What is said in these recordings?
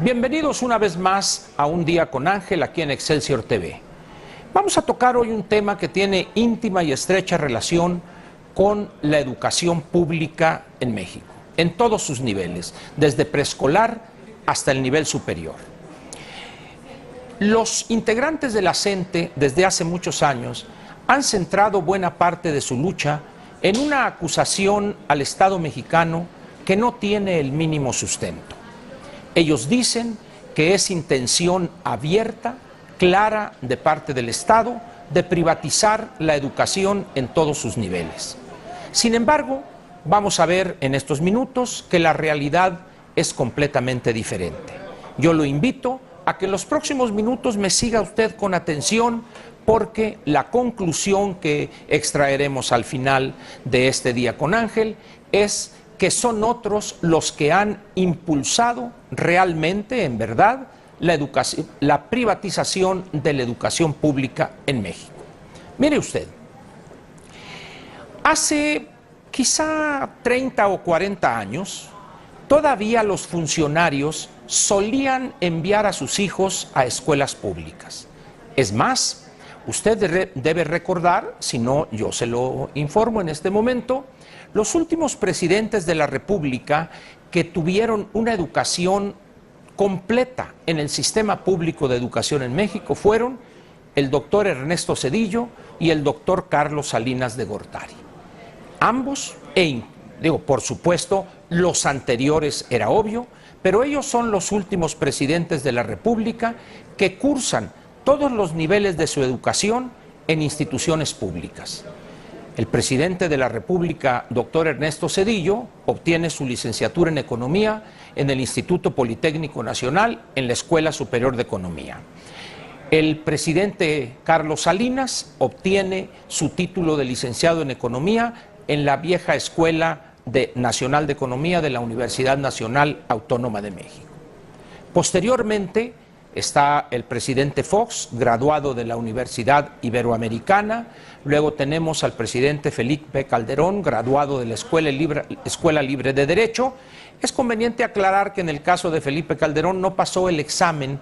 Bienvenidos una vez más a Un Día con Ángel aquí en Excelsior TV. Vamos a tocar hoy un tema que tiene íntima y estrecha relación con la educación pública en México, en todos sus niveles, desde preescolar hasta el nivel superior. Los integrantes de la CENTE desde hace muchos años han centrado buena parte de su lucha en una acusación al Estado mexicano que no tiene el mínimo sustento. Ellos dicen que es intención abierta, clara de parte del Estado de privatizar la educación en todos sus niveles. Sin embargo, vamos a ver en estos minutos que la realidad es completamente diferente. Yo lo invito a que en los próximos minutos me siga usted con atención, porque la conclusión que extraeremos al final de este Día con Ángel es que son otros los que han impulsado realmente, en verdad, la privatización de la educación pública en México. Mire usted, hace quizá 30 o 40 años, todavía los funcionarios solían enviar a sus hijos a escuelas públicas. Es más, usted debe recordar, si no yo se lo informo en este momento, los últimos presidentes de la República que tuvieron una educación completa en el sistema público de educación en México fueron el doctor Ernesto Zedillo y el doctor Carlos Salinas de Gortari. Ambos, por supuesto, los anteriores era obvio, pero ellos son los últimos presidentes de la República que cursan todos los niveles de su educación en instituciones públicas. El presidente de la República, doctor Ernesto Zedillo, obtiene su licenciatura en Economía en el Instituto Politécnico Nacional, en la Escuela Superior de Economía. El presidente Carlos Salinas obtiene su título de licenciado en Economía en la vieja Escuela Nacional de Economía de la Universidad Nacional Autónoma de México. Posteriormente está el presidente Fox, graduado de la Universidad Iberoamericana. Luego tenemos al presidente Felipe Calderón, graduado de la Escuela Libre de Derecho. Es conveniente aclarar que en el caso de Felipe Calderón no pasó el examen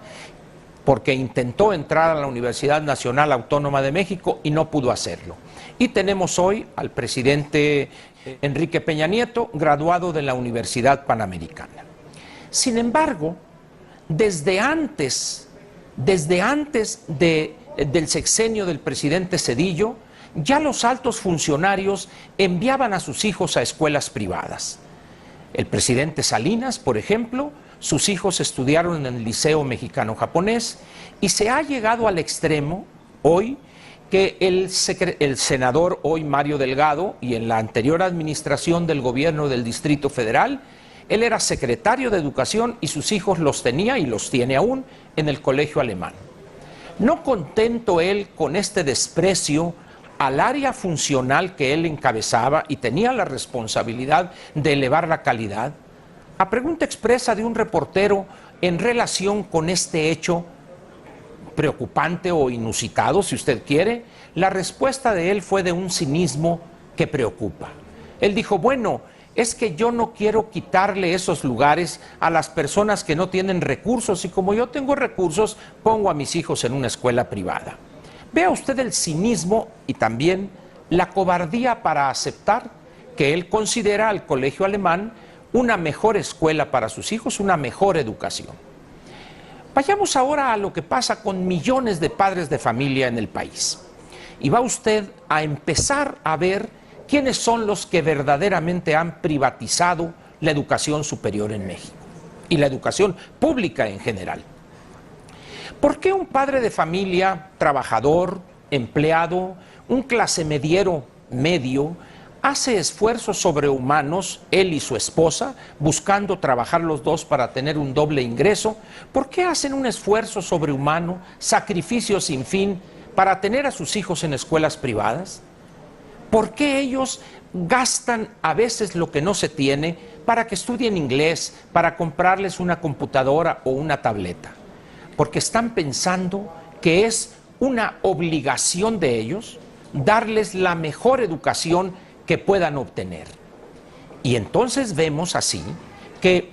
porque intentó entrar a la Universidad Nacional Autónoma de México y no pudo hacerlo. Y tenemos hoy al presidente Enrique Peña Nieto, graduado de la Universidad Panamericana. Sin embargo, desde antes del sexenio del presidente Zedillo, ya los altos funcionarios enviaban a sus hijos a escuelas privadas. El presidente Salinas, por ejemplo, sus hijos estudiaron en el Liceo Mexicano-Japonés, y se ha llegado al extremo hoy que el senador hoy Mario Delgado, y en la anterior administración del gobierno del Distrito Federal, él era secretario de Educación y sus hijos los tenía y los tiene aún en el colegio alemán. No contento él con este desprecio al área funcional que él encabezaba y tenía la responsabilidad de elevar la calidad, a pregunta expresa de un reportero en relación con este hecho preocupante o inusitado, si usted quiere, la respuesta de él fue de un cinismo que preocupa. Él dijo, bueno, es que yo no quiero quitarle esos lugares a las personas que no tienen recursos, y como yo tengo recursos, pongo a mis hijos en una escuela privada. Vea usted el cinismo y también la cobardía para aceptar que él considera al colegio alemán una mejor escuela para sus hijos, una mejor educación. Vayamos ahora a lo que pasa con millones de padres de familia en el país. Y va usted a empezar a ver quiénes son los que verdaderamente han privatizado la educación superior en México y la educación pública en general. ¿Por qué un padre de familia, trabajador, empleado, un clase mediero medio, hace esfuerzos sobrehumanos, él y su esposa, buscando trabajar los dos para tener un doble ingreso? ¿Por qué hacen un esfuerzo sobrehumano, sacrificios sin fin, para tener a sus hijos en escuelas privadas? ¿Por qué ellos gastan a veces lo que no se tiene para que estudien inglés, para comprarles una computadora o una tableta? Porque están pensando que es una obligación de ellos darles la mejor educación que puedan obtener. Y entonces vemos así que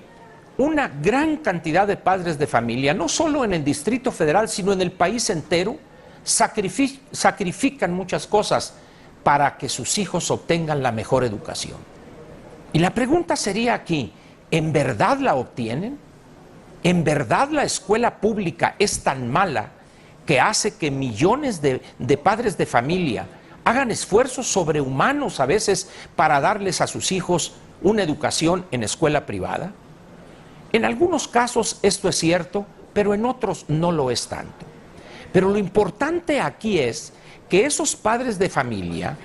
una gran cantidad de padres de familia, no solo en el Distrito Federal, sino en el país entero, sacrifican muchas cosas para que sus hijos obtengan la mejor educación. Y la pregunta sería aquí, ¿en verdad la obtienen? ¿En verdad la escuela pública es tan mala que hace que millones de padres de familia hagan esfuerzos sobrehumanos a veces para darles a sus hijos una educación en escuela privada? En algunos casos esto es cierto, pero en otros no lo es tanto. Pero lo importante aquí es que esos padres de familia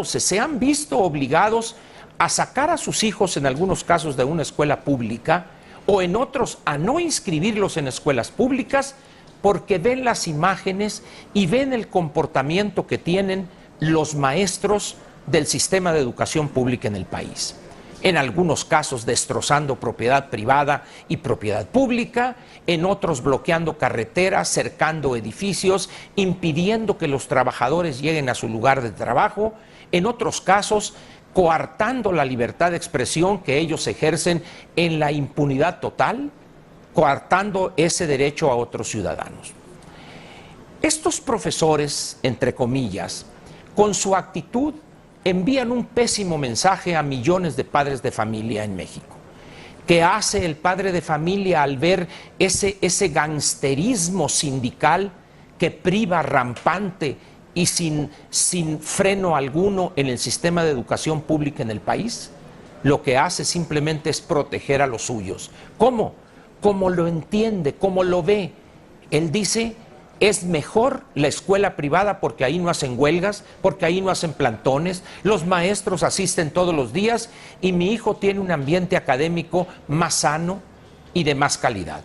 se han visto obligados a sacar a sus hijos en algunos casos de una escuela pública o en otros a no inscribirlos en escuelas públicas porque ven las imágenes y ven el comportamiento que tienen los maestros del sistema de educación pública en el país. En algunos casos destrozando propiedad privada y propiedad pública, en otros bloqueando carreteras, cercando edificios, impidiendo que los trabajadores lleguen a su lugar de trabajo, en otros casos coartando la libertad de expresión que ellos ejercen en la impunidad total, coartando ese derecho a otros ciudadanos. Estos profesores, entre comillas, con su actitud, envían un pésimo mensaje a millones de padres de familia en México. ¿Qué hace el padre de familia al ver ese gangsterismo sindical que priva rampante y sin freno alguno en el sistema de educación pública en el país? Lo que hace simplemente es proteger a los suyos. ¿Cómo? Como lo entiende, como lo ve. Él dice: es mejor la escuela privada porque ahí no hacen huelgas, porque ahí no hacen plantones, los maestros asisten todos los días y mi hijo tiene un ambiente académico más sano y de más calidad.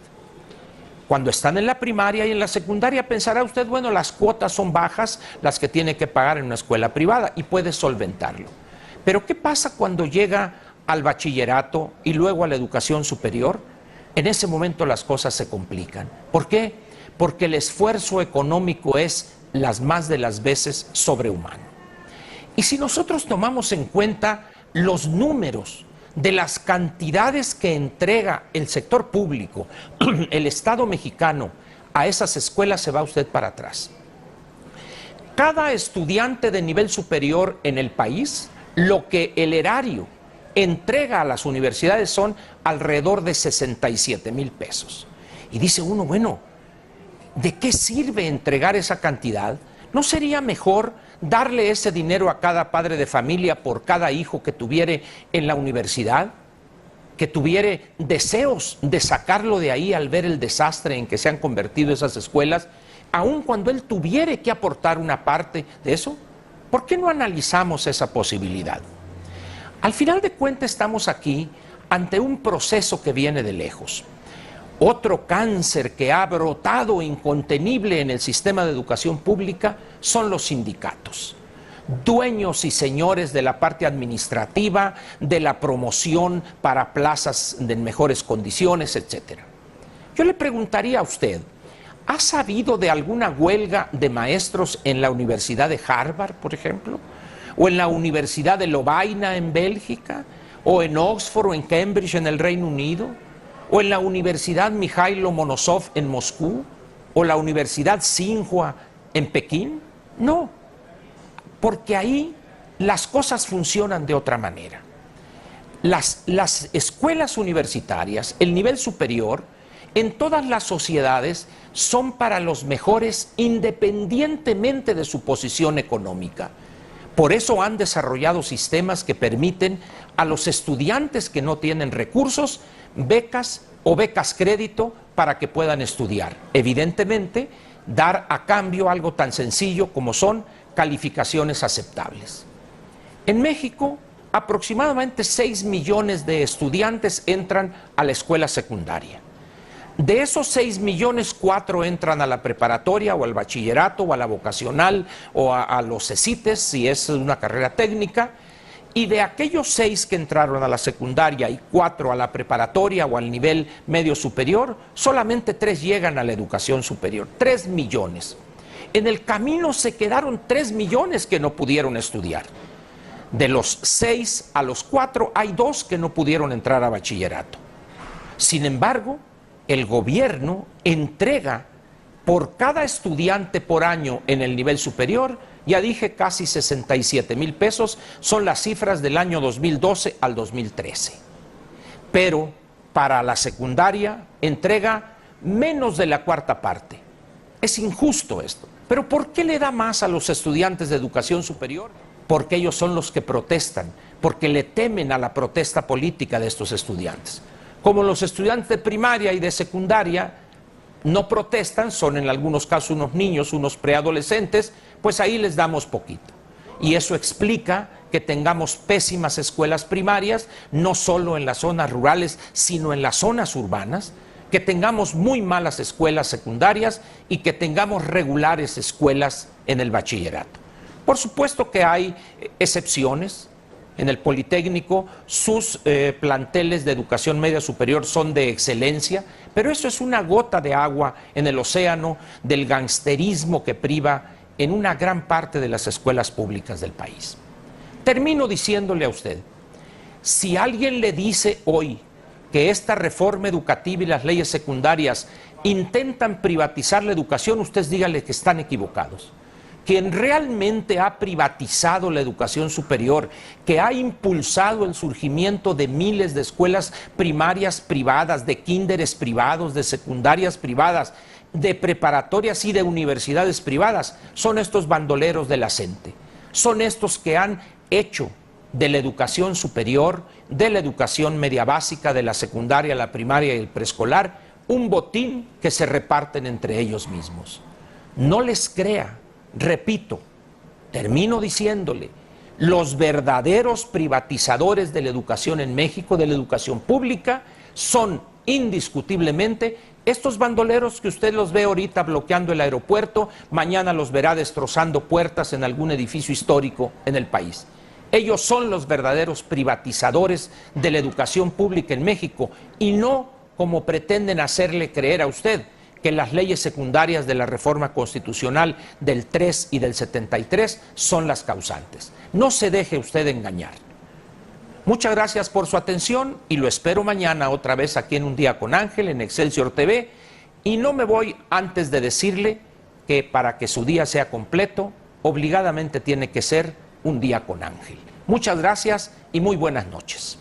Cuando están en la primaria y en la secundaria pensará usted, bueno, las cuotas son bajas, las que tiene que pagar en una escuela privada, y puede solventarlo. Pero ¿qué pasa cuando llega al bachillerato y luego a la educación superior? En ese momento las cosas se complican. ¿Por qué? Porque el esfuerzo económico es las más de las veces sobrehumano. Y si nosotros tomamos en cuenta los números de las cantidades que entrega el sector público, el Estado mexicano, a esas escuelas, se va usted para atrás. Cada estudiante de nivel superior en el país, lo que el erario entrega a las universidades son alrededor de 67,000 pesos. Y dice uno, bueno, ¿de qué sirve entregar esa cantidad? ¿No sería mejor darle ese dinero a cada padre de familia por cada hijo que tuviere en la universidad? Que tuviera deseos de sacarlo de ahí al ver el desastre en que se han convertido esas escuelas, aun cuando él tuviera que aportar una parte de eso. ¿Por qué no analizamos esa posibilidad? Al final de cuentas estamos aquí ante un proceso que viene de lejos. Otro cáncer que ha brotado incontenible en el sistema de educación pública son los sindicatos, dueños y señores de la parte administrativa, de la promoción para plazas de mejores condiciones, etc. Yo le preguntaría a usted, ¿ha sabido de alguna huelga de maestros en la Universidad de Harvard, por ejemplo? ¿O en la Universidad de Lovaina en Bélgica? ¿O en Oxford o en Cambridge en el Reino Unido? ¿O en la Universidad Mikhail Lomonosov en Moscú? ¿O la Universidad Tsinghua en Pekín? No, porque ahí las cosas funcionan de otra manera. Las escuelas universitarias, el nivel superior, en todas las sociedades son para los mejores independientemente de su posición económica. Por eso han desarrollado sistemas que permiten a los estudiantes que no tienen recursos becas o becas crédito para que puedan estudiar. Evidentemente, dar a cambio algo tan sencillo como son calificaciones aceptables. En México, aproximadamente 6 millones de estudiantes entran a la escuela secundaria. De esos 6 millones, 4 entran a la preparatoria o al bachillerato o a la vocacional o a los CECITES, si es una carrera técnica, y de aquellos 6 que entraron a la secundaria y 4 a la preparatoria o al nivel medio superior, solamente 3 llegan a la educación superior, 3 millones. En el camino se quedaron 3 millones que no pudieron estudiar. De los 6 a los 4 hay 2 que no pudieron entrar a bachillerato. Sin embargo, el gobierno entrega por cada estudiante por año en el nivel superior, ya dije, casi 67,000 pesos, son las cifras del año 2012 al 2013. Pero para la secundaria entrega menos de la cuarta parte. Es injusto esto. ¿Pero por qué le da más a los estudiantes de educación superior? Porque ellos son los que protestan, porque le temen a la protesta política de estos estudiantes. Como los estudiantes de primaria y de secundaria no protestan, son en algunos casos unos niños, unos preadolescentes, pues ahí les damos poquito. Y eso explica que tengamos pésimas escuelas primarias, no solo en las zonas rurales, sino en las zonas urbanas, que tengamos muy malas escuelas secundarias y que tengamos regulares escuelas en el bachillerato. Por supuesto que hay excepciones. En el Politécnico sus planteles de educación media superior son de excelencia, pero eso es una gota de agua en el océano del gangsterismo que priva en una gran parte de las escuelas públicas del país. Termino diciéndole a usted, si alguien le dice hoy que esta reforma educativa y las leyes secundarias intentan privatizar la educación, usted dígale que están equivocados. Quien realmente ha privatizado la educación superior, que ha impulsado el surgimiento de miles de escuelas primarias privadas, de kinderes privados, de secundarias privadas, de preparatorias y de universidades privadas, son estos bandoleros de la CENTE. Son estos que han hecho de la educación superior, de la educación media básica, de la secundaria, la primaria y el preescolar, un botín que se reparten entre ellos mismos. No les crea. Repito, termino diciéndole, los verdaderos privatizadores de la educación en México, de la educación pública, son indiscutiblemente estos bandoleros que usted los ve ahorita bloqueando el aeropuerto, mañana los verá destrozando puertas en algún edificio histórico en el país. Ellos son los verdaderos privatizadores de la educación pública en México y no como pretenden hacerle creer a usted, que las leyes secundarias de la reforma constitucional del 3 y del 73 son las causantes. No se deje usted engañar. Muchas gracias por su atención y lo espero mañana otra vez aquí en Un Día con Ángel, en Excelsior TV. Y no me voy antes de decirle que para que su día sea completo, obligadamente tiene que ser un día con Ángel. Muchas gracias y muy buenas noches.